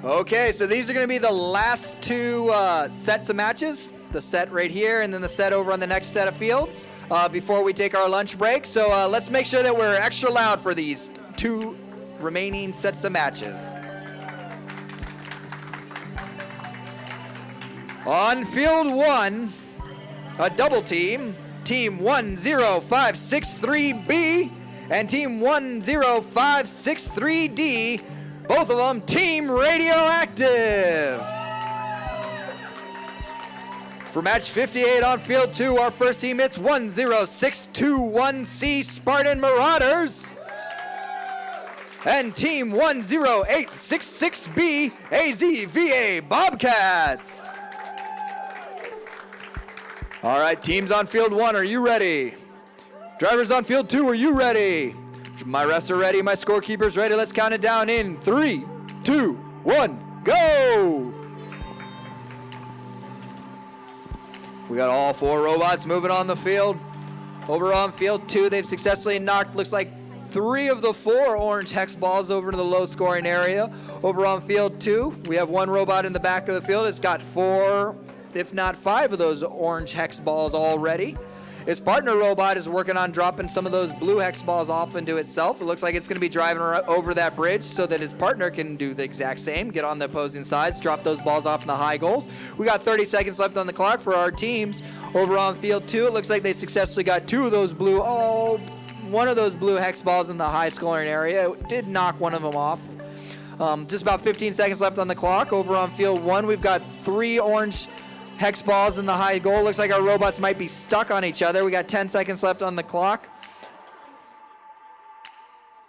Okay, so these are going to be the last two sets of matches. The set right here and then the set over on the next set of fields before we take our lunch break. So let's make sure that we're extra loud for these two remaining sets of matches. On field one, a double team, team 10563B and team 10563D. Both of them Team Radioactive. For match 58 on field 2, our first team, it's 10621C Spartan Marauders. And team 10866B AZVA Bobcats. All right, teams on field 1, are you ready? Drivers on field 2, are you ready? My refs are ready, my scorekeeper's ready. Let's count it down in 3, 2, 1, go! We got all 4 robots moving on the field. Over on field 2, they've successfully knocked, looks like 3 of the 4 orange hex balls over to the low scoring area. Over on field 2, we have 1 robot in the back of the field. It's got 4, if not 5 of those orange hex balls already. Its partner robot is working on dropping some of those blue hex balls off into itself. It looks like it's going to be driving over that bridge so that its partner can do the exact same, get on the opposing sides, drop those balls off in the high goals. We got 30 seconds left on the clock for our teams. Over on field 2, it looks like they successfully got 2 of those blue, one of those blue hex balls in the high scoring area. It did knock one of them off. Just about 15 seconds left on the clock. Over on field 1, we've got 3 orange hex balls in the high goal. Looks like our robots might be stuck on each other. We got 10 seconds left on the clock.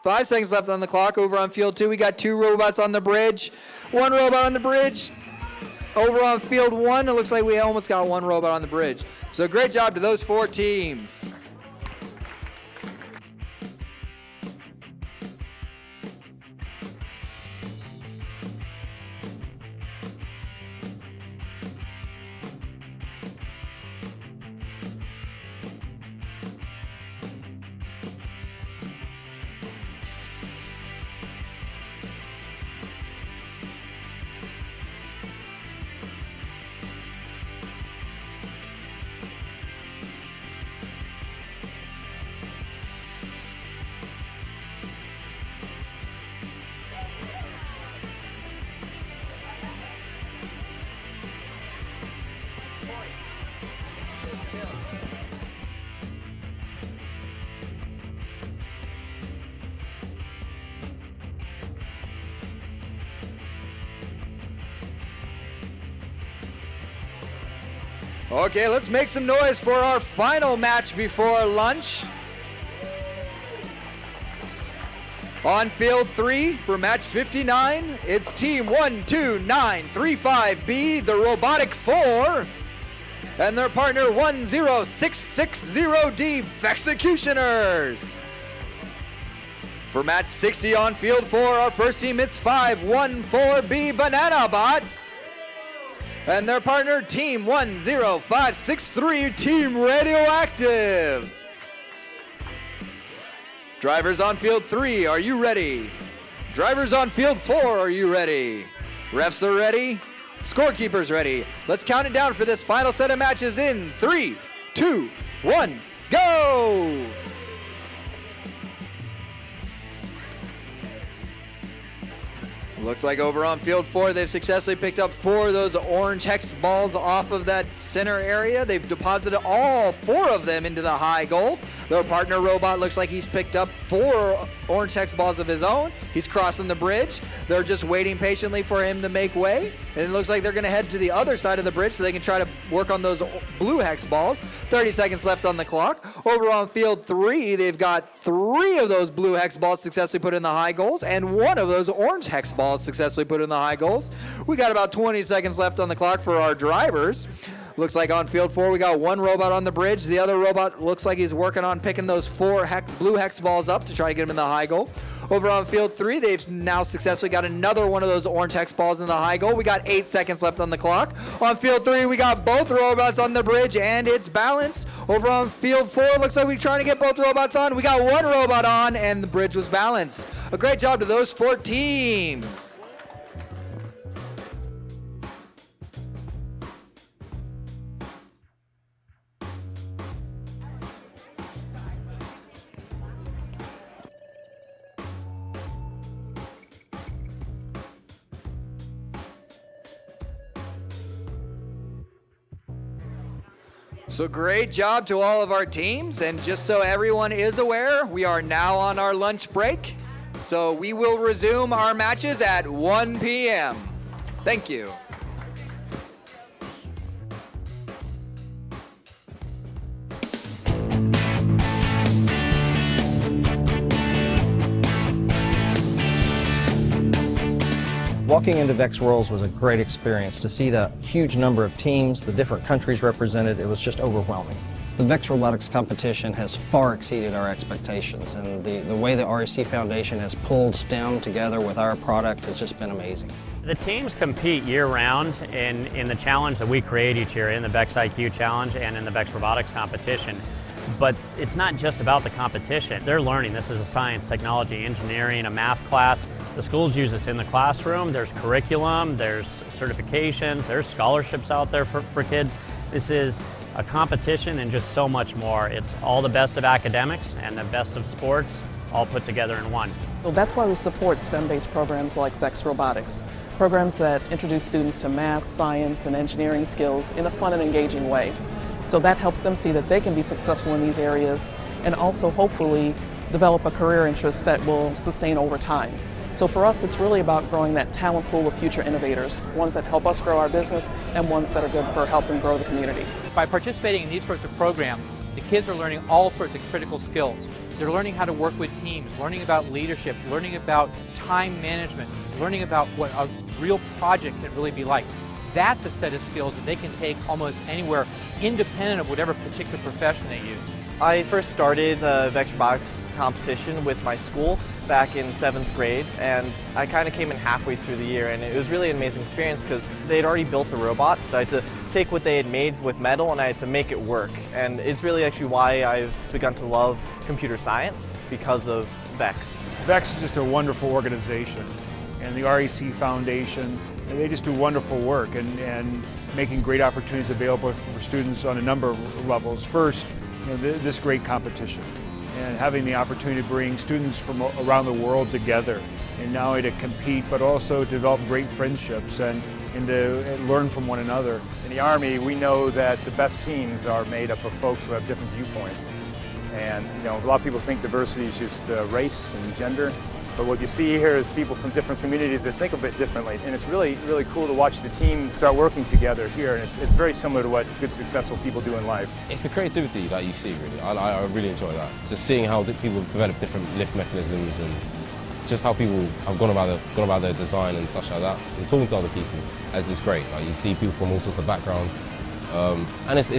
5 seconds left on the clock. Over on field 2, we got 2 robots on the bridge. 1 robot on the bridge. Over on field 1, it looks like we almost got 1 robot on the bridge. So great job to those 4 teams. Okay, let's make some noise for our final match before lunch. On field 3 for match 59, it's team 12935B, the Robotic 4, and their partner 10660D, Vexecutioners. For match 60 on field 4, our first team, it's 514B, Banana Bots, and their partner, team 10563, Team Radioactive. Drivers on field 3, are you ready? Drivers on field 4, are you ready? Refs are ready. Scorekeepers ready. Let's count it down for this final set of matches in 3, 2, 1, go! Looks like over on field 4, they've successfully picked up 4 of those orange hex balls off of that center area. They've deposited all 4 of them into the high goal. Their partner robot looks like he's picked up 4 orange hex balls of his own. He's crossing the bridge. They're just waiting patiently for him to make way. And it looks like they're going to head to the other side of the bridge so they can try to work on those blue hex balls. 30 seconds left on the clock. Over on field 3, they've got 3 of those blue hex balls successfully put in the high goals and 1 of those orange hex balls successfully put in the high goals. We got about 20 seconds left on the clock for our drivers. Looks like on field 4 we got one robot on the bridge. The other robot looks like he's working on picking those 4 blue hex balls up to try to get them in the high goal. Over on field 3, they've now successfully got another one of those orange hex balls in the high goal. We got 8 seconds left on the clock. On field 3, we got both robots on the bridge, and it's balanced. Over on field 4, looks like we're trying to get both robots on. We got one robot on, and the bridge was balanced. A great job to those 4 teams. So great job to all of our teams, and just so everyone is aware, we are now on our lunch break. So we will resume our matches at 1 p.m. Thank you. Walking into VEX Worlds was a great experience. To see the huge number of teams, the different countries represented, it was just overwhelming. The VEX Robotics competition has far exceeded our expectations, and the way the REC Foundation has pulled STEM together with our product has just been amazing. The teams compete year-round in the challenge that we create each year, in the VEX IQ Challenge and in the VEX Robotics competition. But it's not just about the competition. They're learning. This is a science, technology, engineering, a math class. The schools use this in the classroom. There's curriculum, there's certifications, there's scholarships out there for kids. This is a competition and just so much more. It's all the best of academics and the best of sports all put together in one. So that's why we support STEM-based programs like VEX Robotics. Programs that introduce students to math, science, and engineering skills in a fun and engaging way. So that helps them see that they can be successful in these areas and also hopefully develop a career interest that will sustain over time. So for us, it's really about growing that talent pool of future innovators, ones that help us grow our business and ones that are good for helping grow the community. By participating in these sorts of programs, the kids are learning all sorts of critical skills. They're learning how to work with teams, learning about leadership, learning about time management, learning about what a real project can really be like. That's a set of skills that they can take almost anywhere, independent of whatever particular profession they use. I first started the VEX Robotics competition with my school back in 7th grade, and I kind of came in halfway through the year, and it was really an amazing experience because they had already built the robot, so I had to take what they had made with metal and I had to make it work. And it's really actually why I've begun to love computer science, because of VEX. VEX is just a wonderful organization, and the REC Foundation, they just do wonderful work and making great opportunities available for students on a number of levels. First, this great competition and having the opportunity to bring students from around the world together and not only to compete but also to develop great friendships and to learn from one another. In the Army, we know that the best teams are made up of folks who have different viewpoints. And a lot of people think diversity is just race and gender. But what you see here is people from different communities that think a bit differently. And it's really, really cool to watch the team start working together here. And it's very similar to what good, successful people do in life. It's the creativity that you see, really. I really enjoy that. Just seeing how people develop different lift mechanisms and just how people have gone about their design and such like that. And talking to other people is great. Like, you see people from all sorts of backgrounds. And it's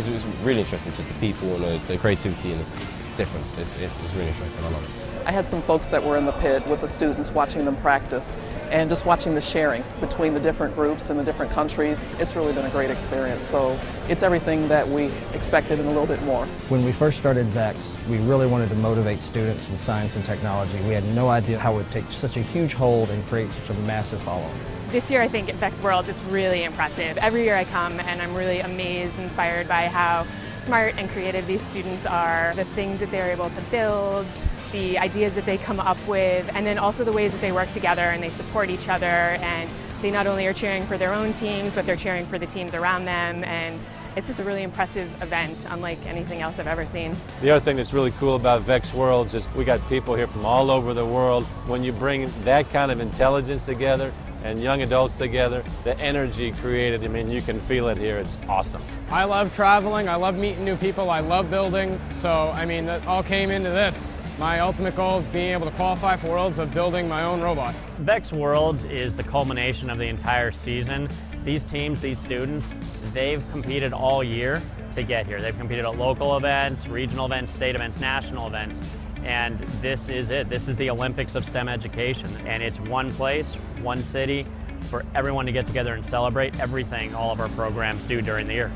really interesting, just the people and the creativity and the difference. It's really interesting. I love it. I had some folks that were in the pit with the students watching them practice and just watching the sharing between the different groups and the different countries. It's really been a great experience. So it's everything that we expected and a little bit more. When we first started VEX, we really wanted to motivate students in science and technology. We had no idea how it would take such a huge hold and create such a massive following. This year, I think at VEX World, it's really impressive. Every year I come and I'm really amazed and inspired by how smart and creative these students are, the things that they're able to build, the ideas that they come up with, and then also the ways that they work together and they support each other, and they not only are cheering for their own teams, but they're cheering for the teams around them, and it's just a really impressive event, unlike anything else I've ever seen. The other thing that's really cool about VEX Worlds is we got people here from all over the world. When you bring that kind of intelligence together and young adults together, the energy created, I mean, you can feel it here. It's awesome. I love traveling, I love meeting new people, I love building, so I mean, that all came into this. My ultimate goal of being able to qualify for Worlds of building my own robot. VEX Worlds is the culmination of the entire season. These teams, these students, they've competed all year to get here. They've competed at local events, regional events, state events, national events, and this is it. This is the Olympics of STEM education, and it's one place, one city, for everyone to get together and celebrate everything all of our programs do during the year.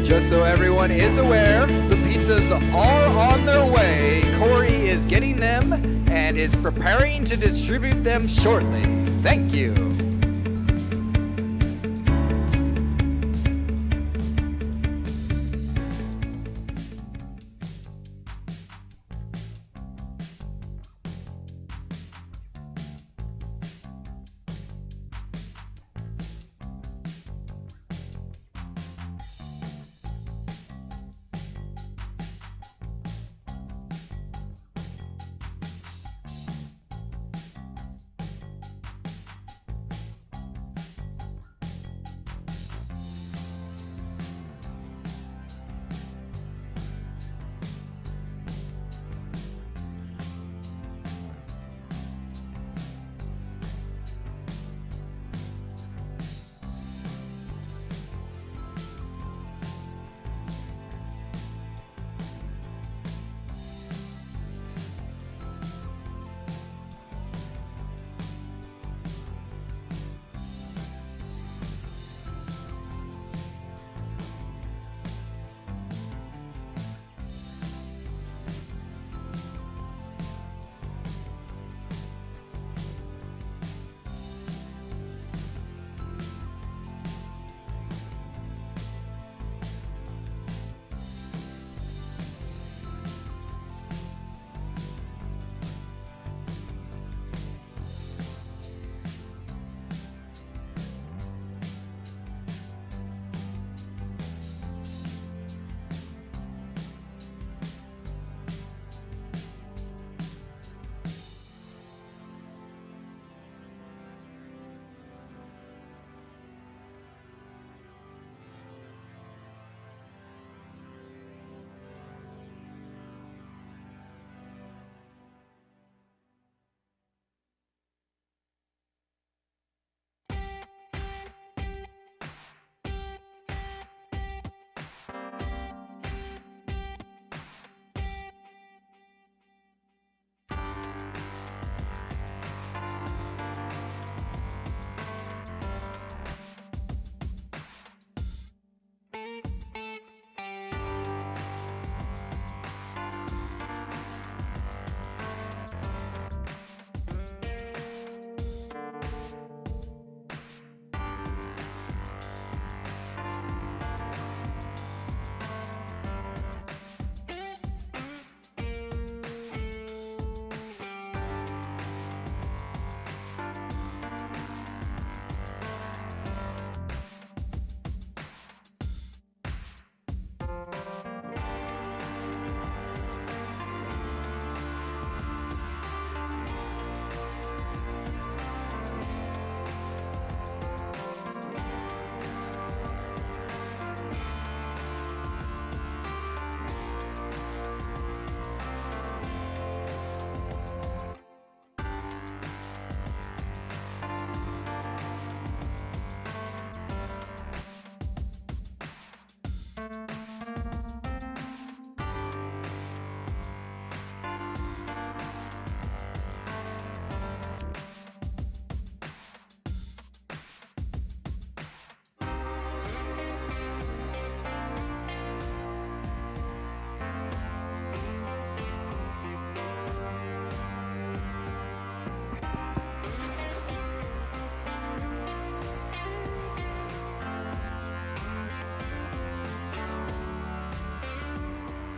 Just so everyone is aware, the pizzas are on their way. Corey is getting them and is preparing to distribute them shortly. Thank you.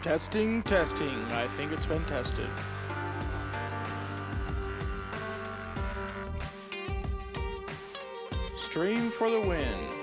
Testing, testing. I think it's been tested. Stream for the win.